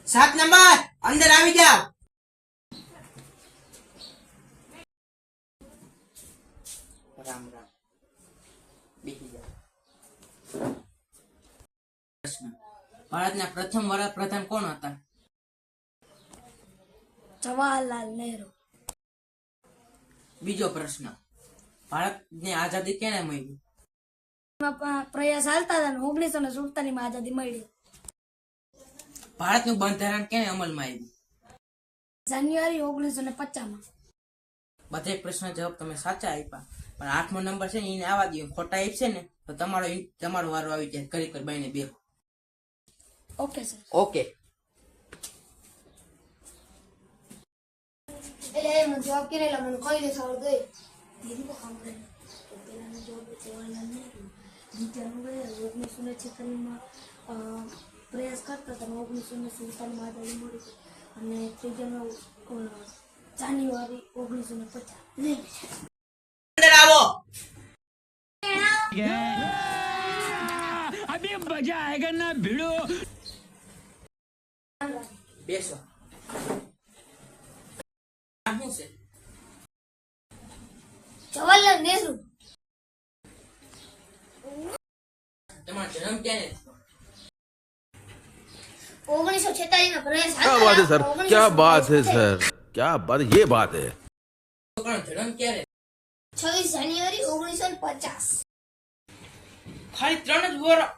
7 number અંદર આવી જાવ. રામ રામ. બેસી જાવ. પ્રશ્ન: ભારતના પ્રથમ વડાપ્રધાન કોણ હતા? જવાહરલાલ નહેરુ. બીજો પ્રશ્ન: ભારતને આઝાદી ક્યારે મળી? પ્રયાસ હાલતા હતા ને 1947 માં આઝાદી મળી. ભારતનું બંધારણ ક્યારે અમલમાં આવ્યું? જાન્યુઆરી 1950 માં. બધા પ્રશ્ન જવાબ તમે સાચા આપ્યા, પણ 8મો નંબર છે ને એને આવા દો. ખોટા આપશે ને તો તમારો વારો આવી જાય. કરી બાઈને બે. Okay sir. ઓકે. એટલે એ મને જવાબ કરેલા મને કઈ દે સાવ દે દીદી કો કામ કરે તો પેલાનો જવાબ જવાહરલાલ નહેરુ. બીજાનો ગયો 1946 માં પ્રયાસ કરતા હતા 1947 માં આઝાદી મળી અને ત્રીજાનો જાન્યુઆરી 1950. અંદર આવો. अभी मजा आएगा ना भिड़ो. બેસો. આ શું છે? જવાહરલાલ નહેરુ. તમારો જન્મ ક્યારે થયો? 1946 માં પ્રયાસ क्या बात है सर, क्या बात है सर, क्या बात, ये बात है. તમારો જન્મ ક્યારે? 26 જાન્યુઆરી 1950. ખાલી 3 જ વર્ષ.